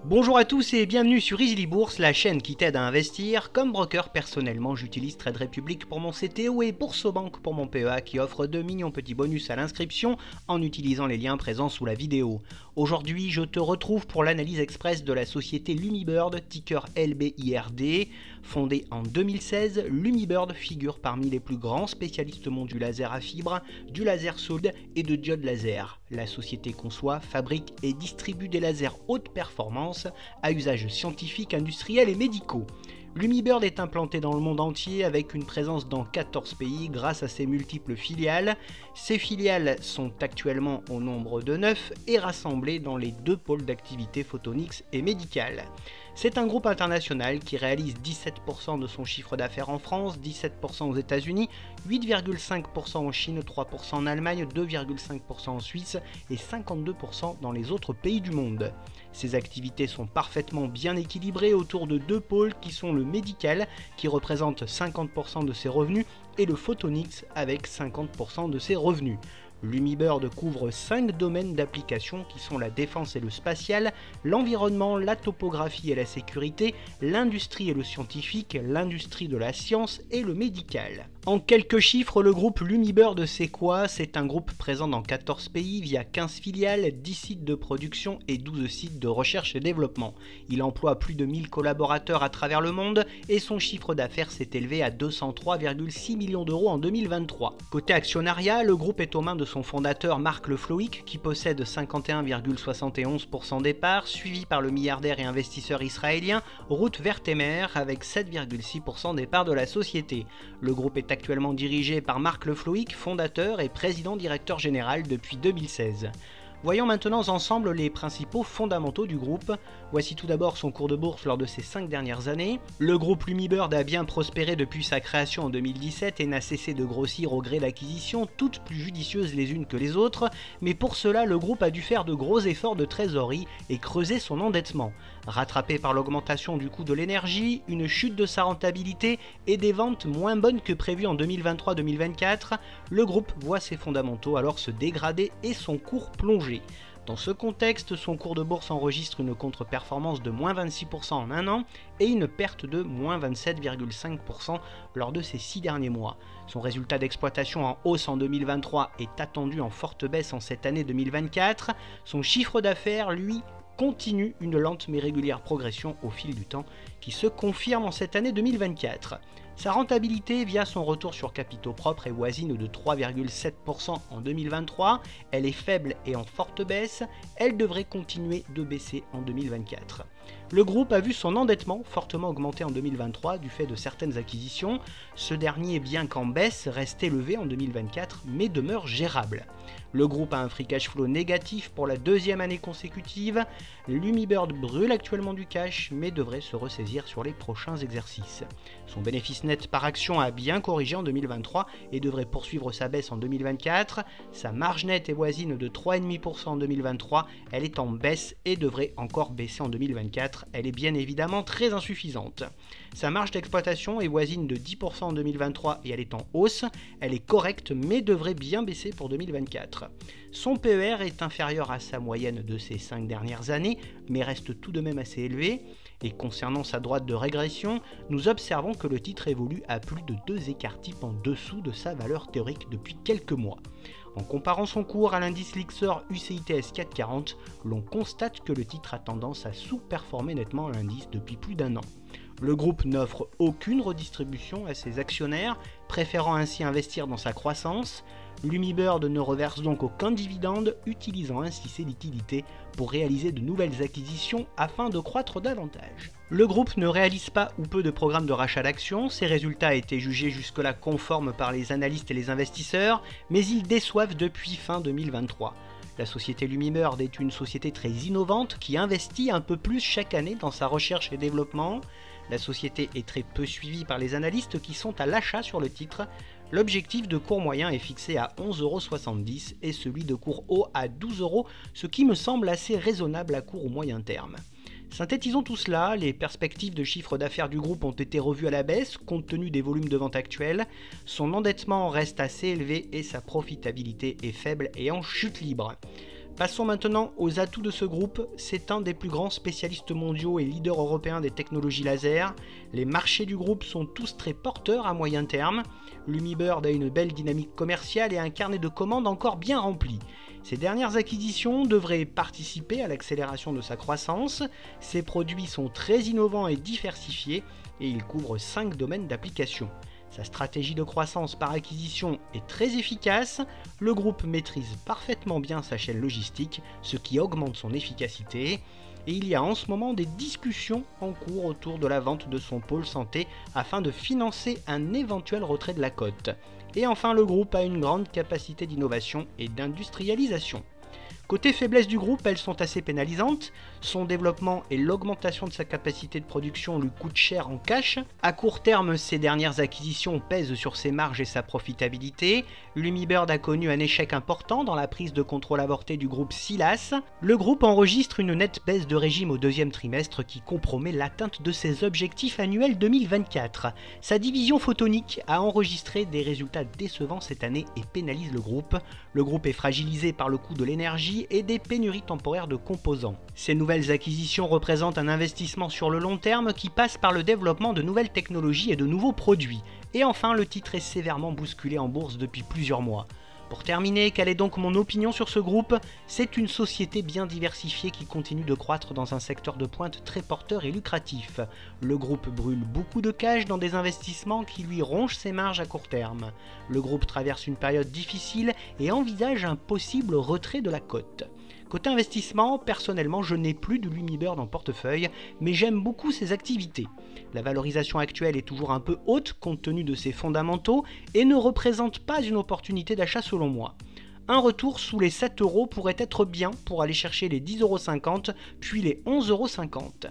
Bonjour à tous et bienvenue sur Easily Bourse, la chaîne qui t'aide à investir. Comme broker, personnellement, j'utilise Trade Republic pour mon CTO et Boursobank pour mon PEA qui offre de mignons petits bonus à l'inscription en utilisant les liens présents sous la vidéo. Aujourd'hui, je te retrouve pour l'analyse express de la société Lumibird, ticker LBIRD. Fondée en 2016, Lumibird figure parmi les plus grands spécialistes mondiaux du laser à fibre, du laser solde et de diode laser. La société conçoit, fabrique et distribue des lasers haute performance à usage scientifique, industriel et médicaux. Lumibird est implanté dans le monde entier avec une présence dans 14 pays grâce à ses multiples filiales. Ces filiales sont actuellement au nombre de 9 et rassemblées dans les deux pôles d'activité photoniques et médicales. C'est un groupe international qui réalise 17% de son chiffre d'affaires en France, 17% aux États-Unis, 8,5% en Chine, 3% en Allemagne, 2,5% en Suisse et 52% dans les autres pays du monde. Ces activités sont parfaitement bien équilibrées autour de deux pôles qui sont le médical qui représente 50% de ses revenus et le photonics avec 50% de ses revenus. Lumibird couvre 5 domaines d'application qui sont la défense et le spatial, l'environnement, la topographie et la sécurité, l'industrie et le scientifique, l'industrie de la science et le médical. En quelques chiffres, le groupe Lumibird c'est quoi? C'est un groupe présent dans 14 pays via 15 filiales, 10 sites de production et 12 sites de recherche et développement. Il emploie plus de 1000 collaborateurs à travers le monde et son chiffre d'affaires s'est élevé à 203,6 millions d'euros en 2023. Côté actionnariat, le groupe est aux mains de son fondateur Mark Lefloik qui possède 51,71% des parts, suivi par le milliardaire et investisseur israélien Ruth Werthemer avec 7,6% des parts de la société. Le groupe est actuellement dirigé par Mark Lefloik, fondateur et président directeur général depuis 2016. Voyons maintenant ensemble les principaux fondamentaux du groupe. Voici tout d'abord son cours de bourse lors de ces 5 dernières années. Le groupe Lumibird a bien prospéré depuis sa création en 2017 et n'a cessé de grossir au gré d'acquisitions, toutes plus judicieuses les unes que les autres, mais pour cela le groupe a dû faire de gros efforts de trésorerie et creuser son endettement. Rattrapé par l'augmentation du coût de l'énergie, une chute de sa rentabilité et des ventes moins bonnes que prévues en 2023-2024, le groupe voit ses fondamentaux alors se dégrader et son cours plonger. Dans ce contexte, son cours de bourse enregistre une contre-performance de moins 26% en un an et une perte de moins 27,5% lors de ces 6 derniers mois. Son résultat d'exploitation en hausse en 2023 est attendu en forte baisse en cette année 2024. Son chiffre d'affaires, lui, continue une lente mais régulière progression au fil du temps qui se confirme en cette année 2024. Sa rentabilité via son retour sur capitaux propres est voisine de 3,7% en 2023, elle est faible et en forte baisse, elle devrait continuer de baisser en 2024. Le groupe a vu son endettement fortement augmenter en 2023 du fait de certaines acquisitions, ce dernier bien qu'en baisse reste élevé en 2024 mais demeure gérable. Le groupe a un free cash flow négatif pour la deuxième année consécutive, Lumibird brûle actuellement du cash mais devrait se ressaisir sur les prochains exercices. Son bénéfice net par action a bien corrigé en 2023 et devrait poursuivre sa baisse en 2024. Sa marge nette est voisine de 3,5% en 2023, elle est en baisse et devrait encore baisser en 2024, elle est bien évidemment très insuffisante. Sa marge d'exploitation est voisine de 10% en 2023 et elle est en hausse, elle est correcte mais devrait bien baisser pour 2024. Son PER est inférieur à sa moyenne de ces 5 dernières années mais reste tout de même assez élevé. Et concernant sa droite de régression, nous observons que le titre évolue à plus de 2 écarts types en dessous de sa valeur théorique depuis quelques mois. En comparant son cours à l'indice Lixor UCITS 440, l'on constate que le titre a tendance à sous-performer nettement l'indice depuis plus d'un an. Le groupe n'offre aucune redistribution à ses actionnaires, préférant ainsi investir dans sa croissance. Lumibird ne reverse donc aucun dividende, utilisant ainsi ses liquidités pour réaliser de nouvelles acquisitions afin de croître davantage. Le groupe ne réalise pas ou peu de programmes de rachat d'actions, ses résultats étaient jugés jusque-là conformes par les analystes et les investisseurs, mais ils déçoivent depuis fin 2023. La société Lumibird est une société très innovante qui investit un peu plus chaque année dans sa recherche et développement. La société est très peu suivie par les analystes qui sont à l'achat sur le titre. L'objectif de cours moyen est fixé à 11,70 € et celui de cours haut à 12 €, ce qui me semble assez raisonnable à court ou moyen terme. Synthétisons tout cela, les perspectives de chiffre d'affaires du groupe ont été revues à la baisse compte tenu des volumes de vente actuels, son endettement reste assez élevé et sa profitabilité est faible et en chute libre. Passons maintenant aux atouts de ce groupe. C'est un des plus grands spécialistes mondiaux et leaders européens des technologies laser. Les marchés du groupe sont tous très porteurs à moyen terme. Lumibird a une belle dynamique commerciale et un carnet de commandes encore bien rempli. Ces dernières acquisitions devraient participer à l'accélération de sa croissance. Ses produits sont très innovants et diversifiés et ils couvrent 5 domaines d'application. Sa stratégie de croissance par acquisition est très efficace, le groupe maîtrise parfaitement bien sa chaîne logistique, ce qui augmente son efficacité, et il y a en ce moment des discussions en cours autour de la vente de son pôle santé afin de financer un éventuel retrait de la cote. Et enfin, le groupe a une grande capacité d'innovation et d'industrialisation. Côté faiblesse du groupe, elles sont assez pénalisantes. Son développement et l'augmentation de sa capacité de production lui coûtent cher en cash. À court terme, ces dernières acquisitions pèsent sur ses marges et sa profitabilité. Lumibird a connu un échec important dans la prise de contrôle avortée du groupe Silas. Le groupe enregistre une nette baisse de régime au deuxième trimestre qui compromet l'atteinte de ses objectifs annuels 2024. Sa division photonique a enregistré des résultats décevants cette année et pénalise le groupe. Le groupe est fragilisé par le coût de l'énergie et des pénuries temporaires de composants. Ces nouvelles acquisitions représentent un investissement sur le long terme qui passe par le développement de nouvelles technologies et de nouveaux produits. Et enfin, le titre est sévèrement bousculé en bourse depuis plusieurs mois. Pour terminer, quelle est donc mon opinion sur ce groupe? C'est une société bien diversifiée qui continue de croître dans un secteur de pointe très porteur et lucratif. Le groupe brûle beaucoup de cash dans des investissements qui lui rongent ses marges à court terme. Le groupe traverse une période difficile et envisage un possible retrait de la cote. Côté investissement, personnellement, je n'ai plus de Lumibird en portefeuille, mais j'aime beaucoup ses activités. La valorisation actuelle est toujours un peu haute compte tenu de ses fondamentaux et ne représente pas une opportunité d'achat selon moi. Un retour sous les 7 € pourrait être bien pour aller chercher les 10,50 € puis les 11,50 €.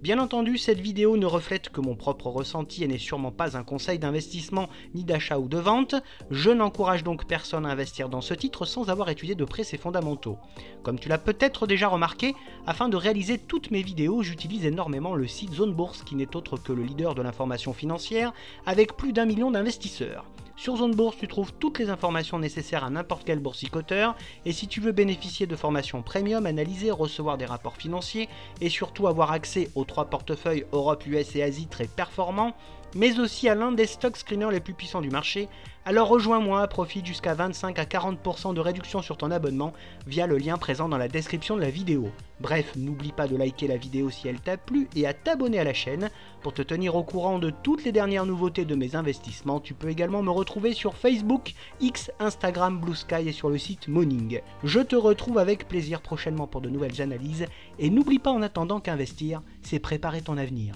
Bien entendu, cette vidéo ne reflète que mon propre ressenti et n'est sûrement pas un conseil d'investissement ni d'achat ou de vente. Je n'encourage donc personne à investir dans ce titre sans avoir étudié de près ses fondamentaux. Comme tu l'as peut-être déjà remarqué, afin de réaliser toutes mes vidéos, j'utilise énormément le site Zone Bourse qui n'est autre que le leader de l'information financière avec plus d'1 million d'investisseurs. Sur Zone Bourse, tu trouves toutes les informations nécessaires à n'importe quel boursicoteur et si tu veux bénéficier de formations premium, analyser, recevoir des rapports financiers et surtout avoir accès aux 3 portefeuilles Europe, US et Asie très performants, mais aussi à l'un des stock screeners les plus puissants du marché, alors rejoins-moi, profite jusqu'à 25 à 40% de réduction sur ton abonnement via le lien présent dans la description de la vidéo. Bref, n'oublie pas de liker la vidéo si elle t'a plu et à t'abonner à la chaîne. Pour te tenir au courant de toutes les dernières nouveautés de mes investissements, tu peux également me retrouver sur Facebook, X, Instagram, Blue Sky et sur le site Moning. Je te retrouve avec plaisir prochainement pour de nouvelles analyses et n'oublie pas en attendant qu'investir, c'est préparer ton avenir.